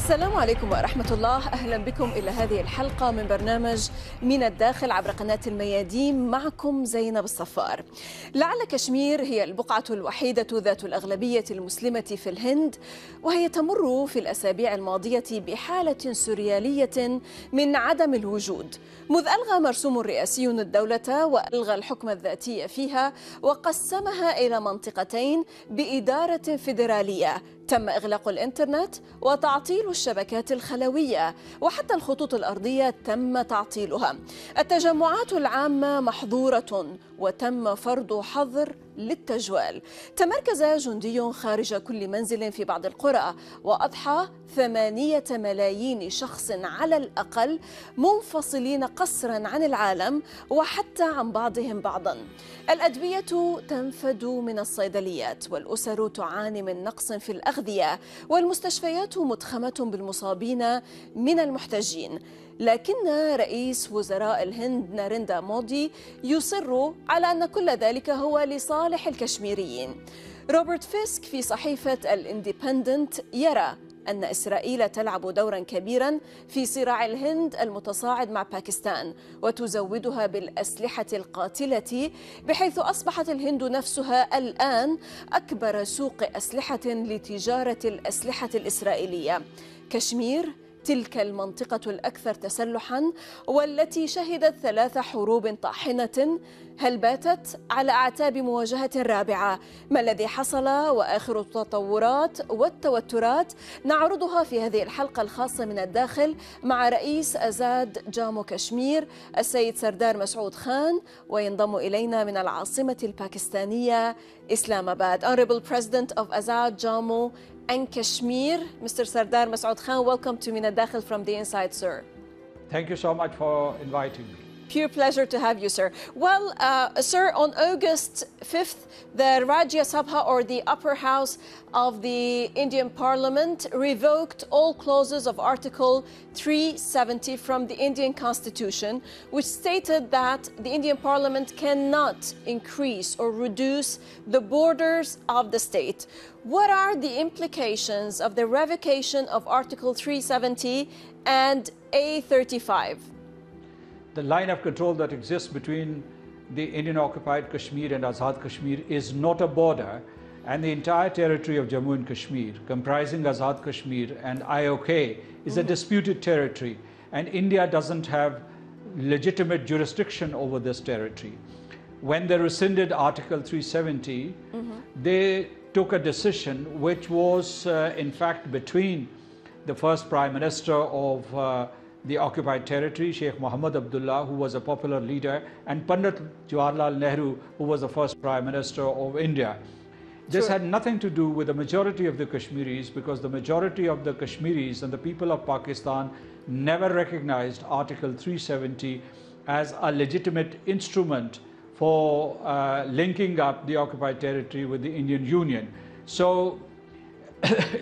السلام عليكم ورحمة الله. أهلا بكم إلى هذه الحلقة من برنامج من الداخل عبر قناة الميادين. معكم زينب الصفار. لعل كشمير هي البقعة الوحيدة ذات الأغلبية المسلمة في الهند، وهي تمر في الأسابيع الماضية بحالة سوريالية من عدم الوجود، مذ ألغى مرسوم رئاسي الدولة وألغى الحكم الذاتي فيها وقسمها إلى منطقتين بإدارة فيدرالية. تم إغلاق الإنترنت وتعطيل الشبكات الخلوية، وحتى الخطوط الأرضية تم تعطيلها. التجمعات العامة محظورة وتم فرض حظر للتجوال. تمركز جندي خارج كل منزل في بعض القرى، وأضحى 8 ملايين شخص على الأقل منفصلين قسرا عن العالم وحتى عن بعضهم بعضا. الأدوية تنفد من الصيدليات، والأسر تعاني من نقص في الأغذية، والمستشفيات متخمة بالمصابين من المحتجين. لكن رئيس وزراء الهند ناريندا مودي يصر على أن كل ذلك هو لصالح الكشميريين. روبرت فيسك في صحيفة الانديبندنت يرى أن إسرائيل تلعب دورا كبيرا في صراع الهند المتصاعد مع باكستان، وتزودها بالأسلحة القاتلة، بحيث أصبحت الهند نفسها الآن أكبر سوق أسلحة لتجارة الأسلحة الإسرائيلية. كشمير تلك المنطقة الأكثر تسلحا والتي شهدت 3 حروب طاحنة، هل باتت على أعتاب مواجهة رابعة؟ ما الذي حصل وآخر التطورات والتوترات نعرضها في هذه الحلقة الخاصة من الداخل مع رئيس أزاد جامو كشمير السيد سردار مسعود خان، وينضم إلينا من العاصمة الباكستانية إسلام آباد Honorable President of Azad Jammu and Kashmir, Mr. Sardar Masoud Khan, welcome to Min Dakhil from the inside, sir. Thank you so much for inviting me. Pure pleasure to have you, sir. Well, sir, on August 5th, the Rajya Sabha, or the upper house of the Indian Parliament, revoked all clauses of Article 370 from the Indian Constitution, which stated that the Indian Parliament cannot increase or reduce the borders of the state. What are the implications of the revocation of Article 370 and A35? The line of control that exists between the Indian-occupied Kashmir and Azad Kashmir is not a border, and the entire territory of Jammu and Kashmir, comprising Azad Kashmir and IOK, is a disputed territory, and India doesn't have legitimate jurisdiction over this territory. When they rescinded Article 370, they took a decision which was in fact between the first Prime Minister of the occupied territory, Sheikh Mohammed Abdullah, who was a popular leader, and Pandit Jawaharlal Nehru, who was the first Prime Minister of India. This had nothing to do with the majority of the Kashmiris, because the majority of the Kashmiris and the people of Pakistan never recognized Article 370 as a legitimate instrument for linking up the occupied territory with the Indian Union. So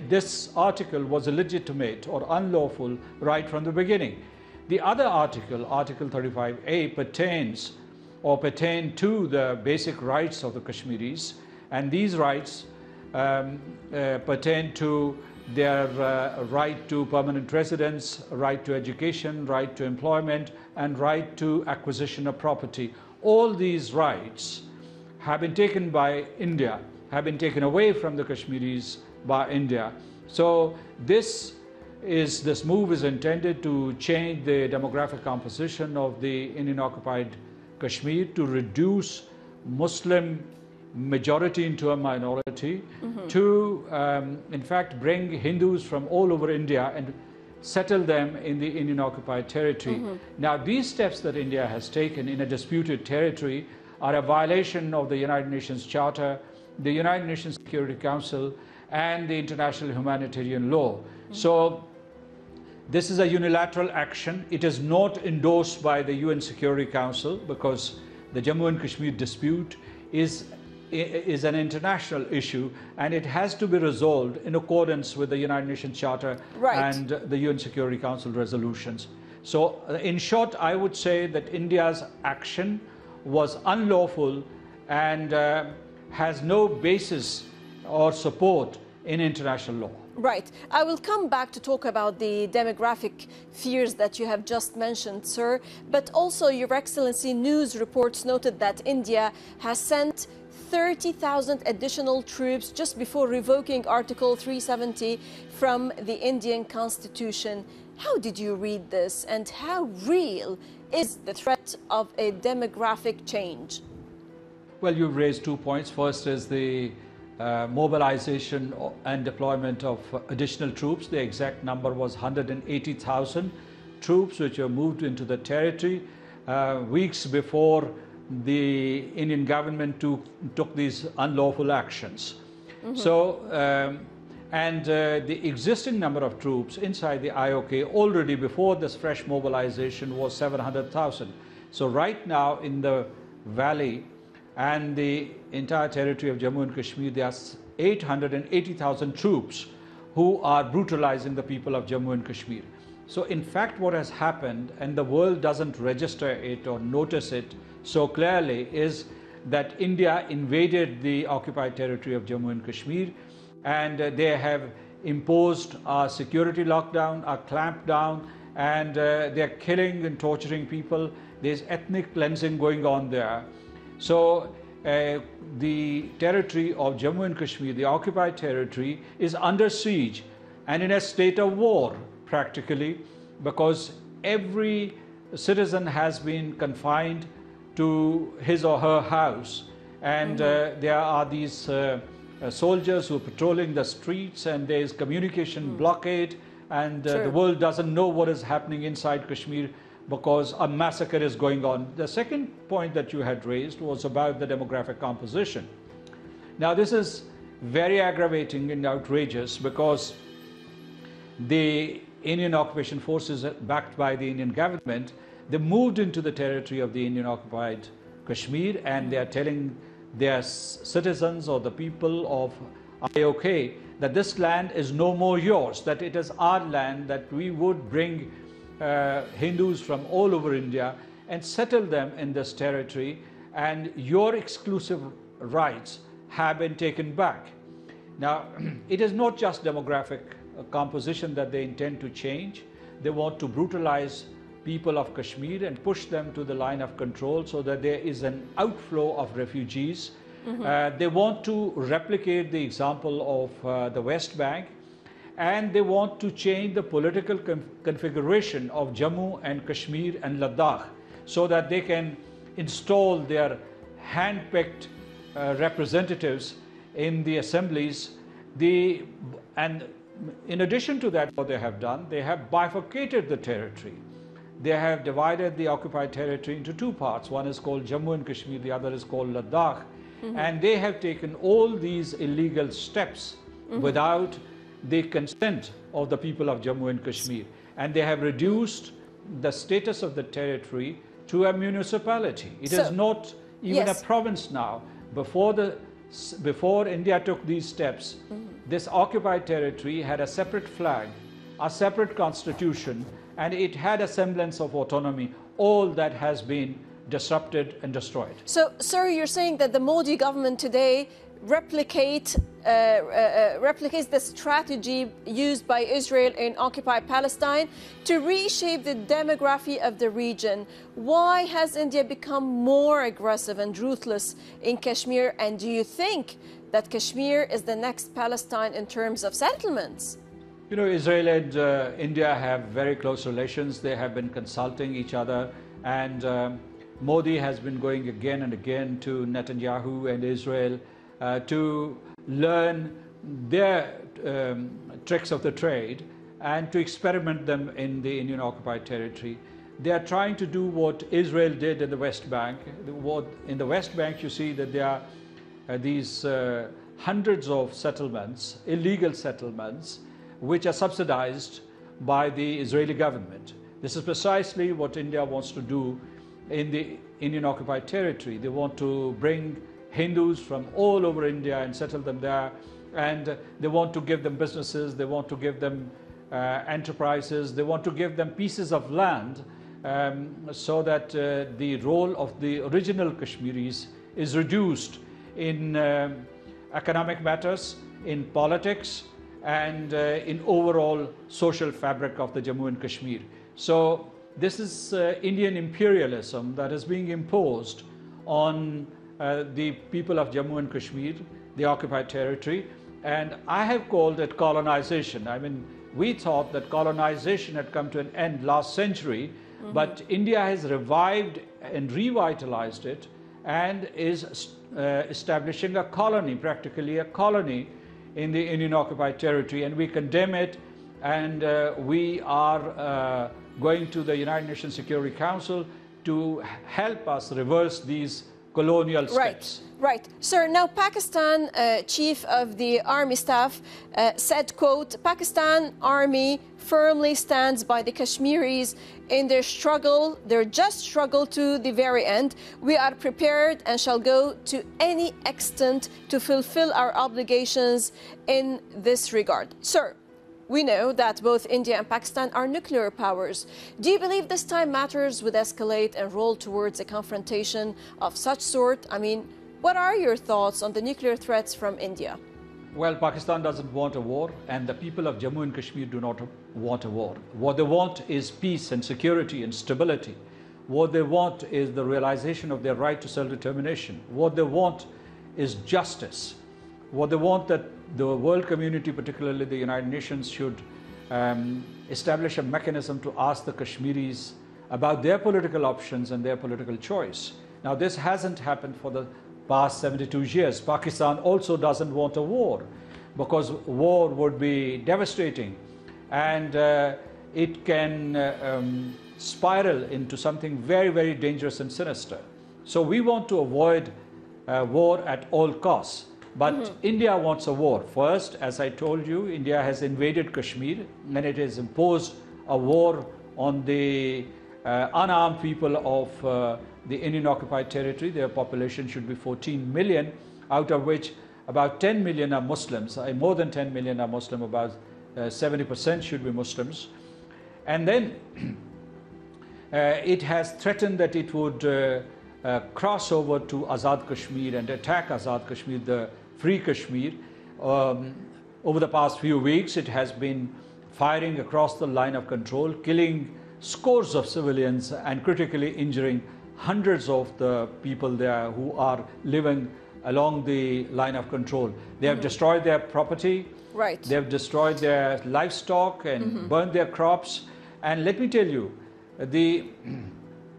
this article was illegitimate or unlawful right from the beginning. The other article, Article 35A, pertained to the basic rights of the Kashmiris, and these rights pertain to their right to permanent residence, right to education, right to employment, and right to acquisition of property. All these rights have been taken by India, have been taken away from the Kashmiris by India. So this move is intended to change the demographic composition of the Indian-occupied Kashmir, to reduce Muslim majority into a minority, to in fact bring Hindus from all over India and settle them in the Indian-occupied territory. Now, these steps that India has taken in a disputed territory are a violation of the United Nations Charter, the United Nations Security Council, and the international humanitarian law. So this is a unilateral action. It is not endorsed by the UN Security Council, because the Jammu and Kashmir dispute is an international issue, and it has to be resolved in accordance with the United Nations Charter and the UN Security Council resolutions. So in short, I would say that India's action was unlawful and has no basis or support in international law. Right. I will come back to talk about the demographic fears that you have just mentioned, sir. But also, Your Excellency, news reports noted that India has sent 30,000 additional troops just before revoking Article 370 from the Indian Constitution. How did you read this, and how real is the threat of a demographic change? Well, you've raised 2 points. First is the mobilization and deployment of additional troops. The exact number was 180,000 troops which were moved into the territory weeks before the Indian government took these unlawful actions. So, the existing number of troops inside the IOK already before this fresh mobilization was 700,000. So right now in the valley and the entire territory of Jammu and Kashmir, there are 880,000 troops who are brutalizing the people of Jammu and Kashmir. So in fact what has happened, and the world doesn't register it or notice it so clearly, is that India invaded the occupied territory of Jammu and Kashmir, and they have imposed a security lockdown, a clampdown, and they're killing and torturing people. There's ethnic cleansing going on there. So the territory of Jammu and Kashmir, the occupied territory, is under siege and in a state of war practically, because every citizen has been confined to his or her house, and there are these soldiers who are patrolling the streets, and there is communication blockade, and the world doesn't know what is happening inside Kashmir because a massacre is going on. The second point that you had raised was about the demographic composition. Now this is very aggravating and outrageous, because the Indian occupation forces backed by the Indian government, they moved into the territory of the Indian occupied Kashmir, and they are telling their citizens or the people of IOK that this land is no more yours, that it is our land, that we would bring Hindus from all over India and settle them in this territory, and your exclusive rights have been taken back. Now, it is not just demographic composition that they intend to change. They want to brutalize people of Kashmir and push them to the line of control so that there is an outflow of refugees. They want to replicate the example of the West Bank, and they want to change the political configuration of Jammu and Kashmir and Ladakh so that they can install their hand-picked representatives in the assemblies. And in addition to that, what they have done, they have bifurcated the territory. They have divided the occupied territory into two parts. One is called Jammu and Kashmir, the other is called Ladakh. And they have taken all these illegal steps without the consent of the people of Jammu and Kashmir. And they have reduced the status of the territory to a municipality. It is not even a province now. Before India took these steps, this occupied territory had a separate flag, a separate constitution, and it had a semblance of autonomy. All that has been disrupted and destroyed. So, sir, you're saying that the Modi government today replicates the strategy used by Israel in occupied Palestine to reshape the demography of the region. Why has India become more aggressive and ruthless in Kashmir? And do you think that Kashmir is the next Palestine in terms of settlements? You know, Israel and India have very close relations. They have been consulting each other, and Modi has been going again and again to Netanyahu and Israel to learn their tricks of the trade and to experiment them in the Indian occupied territory. They are trying to do what Israel did in the West Bank. In the West Bank, you see that there are these hundreds of settlements, illegal settlements, which are subsidized by the Israeli government. This is precisely what India wants to do in the Indian occupied territory. They want to bring Hindus from all over India and settle them there, and they want to give them businesses, they want to give them enterprises, they want to give them pieces of land so that the role of the original Kashmiris is reduced in economic matters, in politics, and in overall social fabric of the Jammu and Kashmir. So this is Indian imperialism that is being imposed on the people of Jammu and Kashmir, the occupied territory, and I have called it colonization. I mean, we thought that colonization had come to an end last century, but India has revived and revitalized it and is establishing a colony, practically a colony in the Indian occupied territory, and we condemn it, and we are going to the United Nations Security Council to help us reverse these colonial steps. Right. Sir, now Pakistan Chief of the Army Staff said, quote, Pakistan Army firmly stands by the Kashmiris in their struggle, their just struggle to the very end. We are prepared and shall go to any extent to fulfill our obligations in this regard. Sir, we know that both India and Pakistan are nuclear powers. Do you believe this time matters would escalate and roll towards a confrontation of such sort? I mean, what are your thoughts on the nuclear threats from India? Well, Pakistan doesn't want a war, and the people of Jammu and Kashmir do not want a war. What they want is peace and security and stability. What they want is the realization of their right to self-determination. What they want is justice. What they want that the world community, particularly the United Nations, should establish a mechanism to ask the Kashmiris about their political options and their political choice. Now, this hasn't happened for the past 72 years. Pakistan also doesn't want a war, because war would be devastating, and it can spiral into something very, very dangerous and sinister. So we want to avoid war at all costs. But India wants a war. First, as I told you, India has invaded Kashmir, and it has imposed a war on the unarmed people of the Indian occupied territory. Their population should be 14 million, out of which about 10 million are Muslims. More than 10 million are Muslim, about 70% should be Muslims. And then it has threatened that it would cross over to Azad Kashmir and attack Azad Kashmir, the free Kashmir. Over the past few weeks, it has been firing across the line of control, killing scores of civilians and critically injuring hundreds of the people there who are living along the line of control. They have destroyed their property, they have destroyed their livestock and burned their crops. And let me tell you, the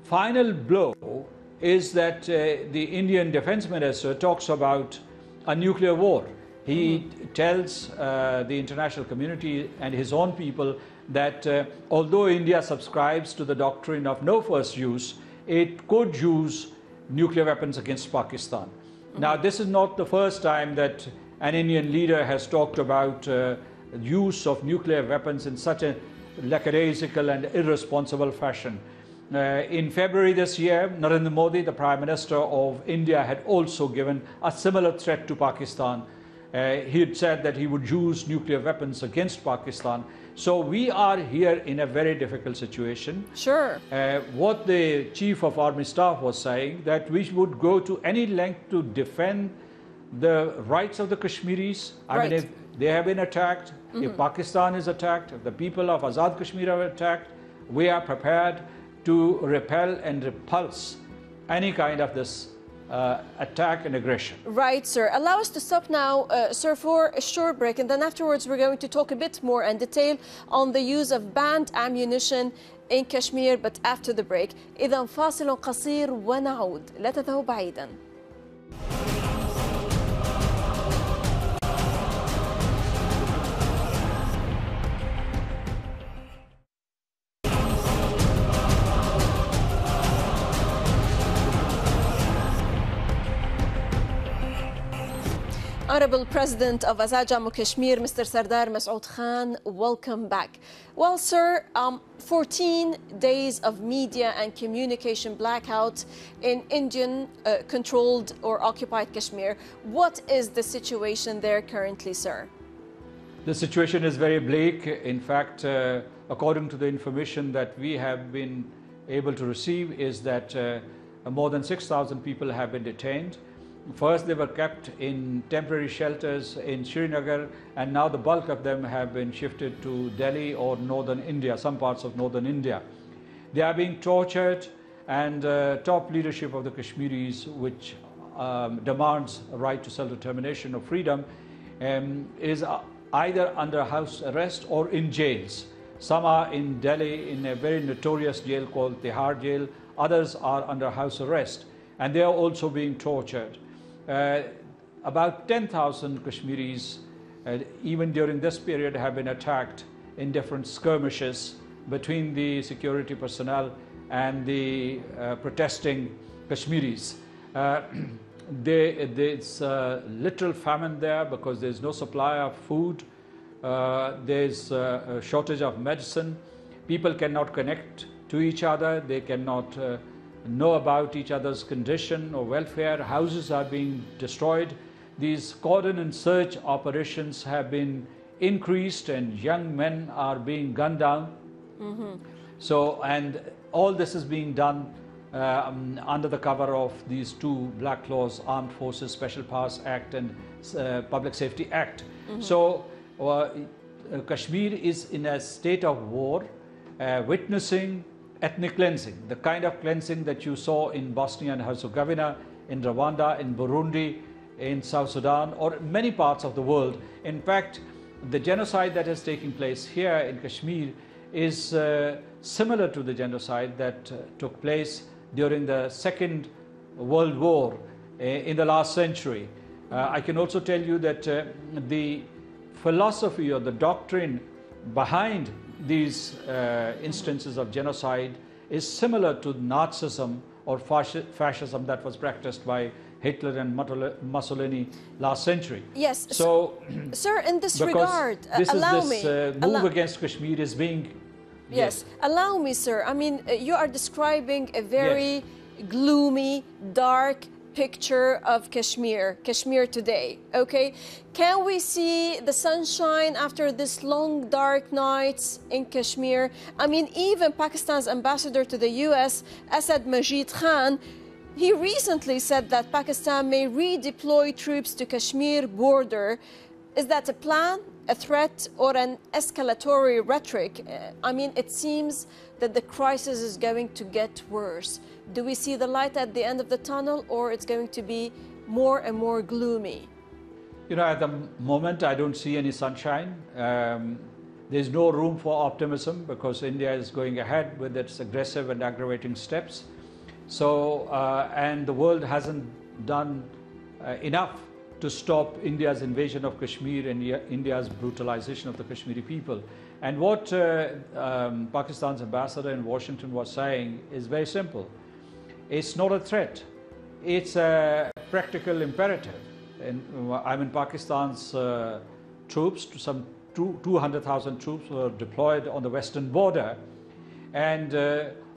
final blow is that the Indian Defense Minister talks about a nuclear war. He tells the international community and his own people that although India subscribes to the doctrine of no first use, it could use nuclear weapons against Pakistan. Now, this is not the first time that an Indian leader has talked about use of nuclear weapons in such a lackadaisical and irresponsible fashion. In February this year, Narendra Modi, the Prime Minister of India, had also given a similar threat to Pakistan. He had said that he would use nuclear weapons against Pakistan. So we are here in a very difficult situation. Sure. What the Chief of Army Staff was saying, that we would go to any length to defend the rights of the Kashmiris. I mean, if they have been attacked, if Pakistan is attacked, if the people of Azad Kashmir are attacked, we are prepared to repel and repulse any kind of this attack and aggression. Right, sir. Allow us to stop now, sir, for a short break, and then afterwards we're going to talk a bit more in detail on the use of banned ammunition in Kashmir, but after the break. إذا فاصل قصير ونعود. لا تذهبوا بعيدا. Honorable President of Azad Jammu Kashmir, Mr. Sardar Masood Khan, welcome back. Well, sir, 14 days of media and communication blackout in Indian-controlled or occupied Kashmir. What is the situation there currently, sir? The situation is very bleak. In fact, according to the information that we have been able to receive, is that more than 6,000 people have been detained. First, they were kept in temporary shelters in Srinagar, and now the bulk of them have been shifted to Delhi or northern India, some parts of northern India. They are being tortured, and top leadership of the Kashmiris, which demands a right to self-determination or freedom, is either under house arrest or in jails. Some are in Delhi in a very notorious jail called Tihar jail. Others are under house arrest, and they are also being tortured. About 10,000 Kashmiris, even during this period, have been attacked in different skirmishes between the security personnel and the protesting Kashmiris. There's literal famine there because there's no supply of food. There's a shortage of medicine. People cannot connect to each other. They cannot know about each other's condition or welfare. Houses are being destroyed. These cordon and search operations have been increased, and young men are being gunned down. So, and all this is being done under the cover of these two black laws, Armed Forces Special Powers Act and Public Safety Act. So Kashmir is in a state of war, witnessing ethnic cleansing, the kind of cleansing that you saw in Bosnia and Herzegovina, in Rwanda, in Burundi, in South Sudan, or many parts of the world. In fact, the genocide that is taking place here in Kashmir is similar to the genocide that took place during the Second World War in the last century. I can also tell you that the philosophy or the doctrine behind these instances of genocide is similar to Nazism or fascism that was practiced by Hitler and Mussolini last century. Yes. So, sir, in this regard, this move against Kashmir is being... Yes. Allow me, sir. I mean, you are describing a very gloomy, dark picture of Kashmir today, okay? Can we see the sunshine after this long dark nights in Kashmir? I mean, even Pakistan's ambassador to the US, Asad Majid Khan, he recently said that Pakistan may redeploy troops to Kashmir border. Is that a plan, a threat, or an escalatory rhetoric? I mean, it seems that the crisis is going to get worse. Do we see the light at the end of the tunnel, or it's going to be more and more gloomy? You know, at the moment, I don't see any sunshine. There's no room for optimism because India is going ahead with its aggressive and aggravating steps. So, and the world hasn't done enough to stop India's invasion of Kashmir and India's brutalization of the Kashmiri people. And what Pakistan's ambassador in Washington was saying is very simple. It's not a threat. It's a practical imperative. And I mean, Pakistan's troops, some 200,000 troops were deployed on the western border. And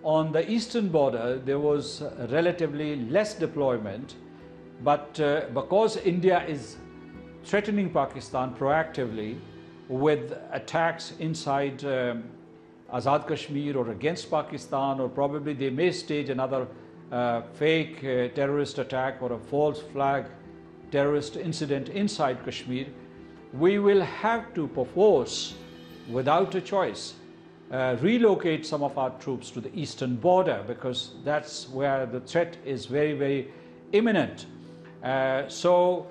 on the eastern border, there was relatively less deployment. But because India is threatening Pakistan proactively with attacks inside Azad Kashmir or against Pakistan, or probably they may stage another fake terrorist attack or a false flag terrorist incident inside Kashmir, we will have to perforce, without a choice, relocate some of our troops to the eastern border, because that's where the threat is very, very imminent. So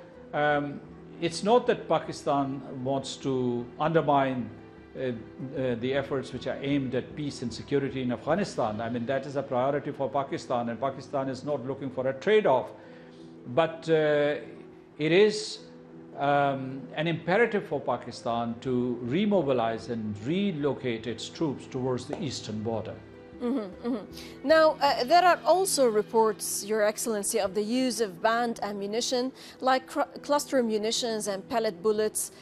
it's not that Pakistan wants to undermine the efforts which are aimed at peace and security in Afghanistan. I mean, that is a priority for Pakistan, and Pakistan is not looking for a trade-off. But it is an imperative for Pakistan to remobilize and relocate its troops towards the eastern border. Now, there are also reports, Your Excellency, of the use of banned ammunition like cluster munitions and pellet bullets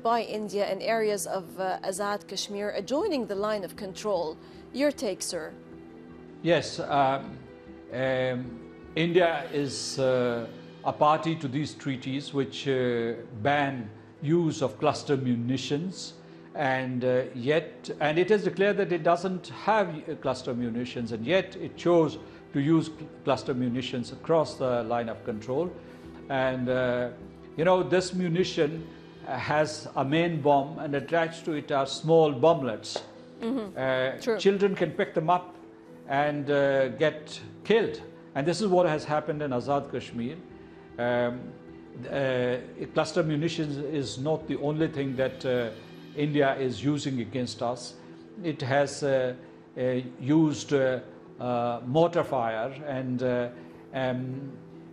by India in areas of Azad Kashmir adjoining the line of control. Your take, sir? Yes, India is a party to these treaties which ban use of cluster munitions. And and it has declared that it doesn't have cluster munitions, and yet it chose to use cluster munitions across the line of control. And you know, this munition has a main bomb, and attached to it are small bomblets. Children can pick them up and get killed. And this is what has happened in Azad Kashmir. Cluster munitions is not the only thing that India is using against us. It has used mortar fire and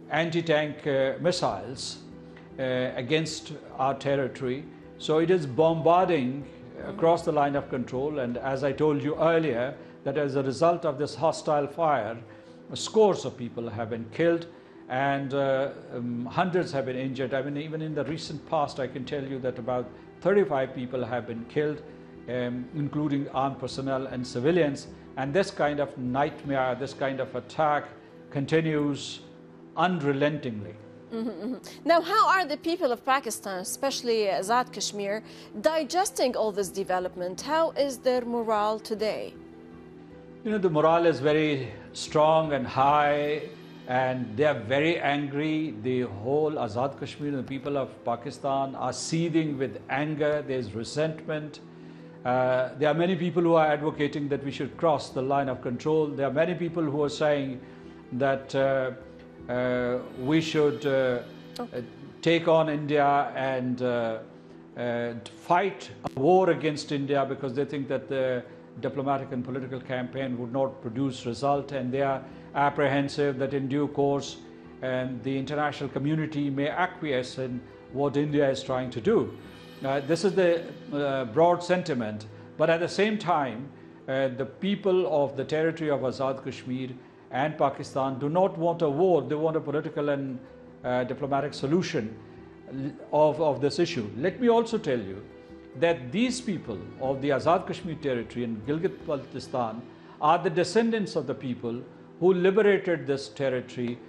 anti-tank missiles against our territory. So it is bombarding across the line of control, and as I told you earlier, that as a result of this hostile fire, scores of people have been killed and hundreds have been injured. I mean, even in the recent past, I can tell you that about 35 people have been killed, including armed personnel and civilians. And this kind of nightmare, this kind of attack continues unrelentingly. Now, how are the people of Pakistan, especially Azad Kashmir, digesting all this development? How is their morale today? You know, the morale is very strong and high, and they are very angry. The whole Azad Kashmir and the people of Pakistan are seething with anger. There's resentment. There are many people who are advocating that we should cross the line of control. There are many people who are saying that we should take on India and fight a war against India, because they think that the diplomatic and political campaign would not produce result, and they are apprehensive that in due course the international community may acquiesce in what India is trying to do. This is the broad sentiment, but at the same time the people of the territory of Azad Kashmir and Pakistan do not want a war. They want a political and diplomatic solution of this issue. Let me also tell you that these people of the Azad Kashmir territory and Gilgit-Baltistan are the descendants of the people who liberated this territory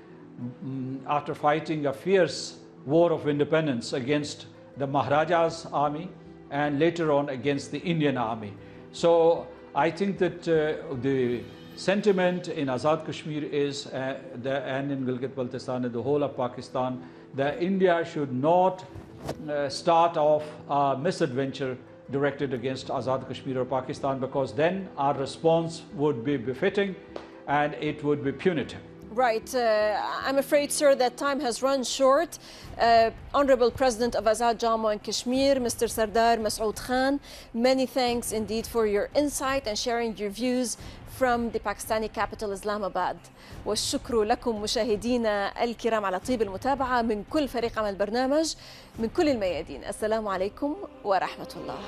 after fighting a fierce war of independence against the Maharaja's army and later on against the Indian army. So I think that the sentiment in Azad Kashmir is, and in Gilgit-Baltistan and the whole of Pakistan, that India should not start off a misadventure directed against Azad Kashmir or Pakistan, because then our response would be befitting and it would be punitive. Right. I'm afraid, sir, that time has run short. Honorable President of Azad Jammu and Kashmir, Mr. Sardar Masood Khan, many thanks indeed for your insight and sharing your views from the Pakistani capital Islamabad. والشكر لكم مشاهدينا الكرام على طيب المتابعة من كل فريق عمل البرنامج من كل الميادين. السلام عليكم ورحمة الله.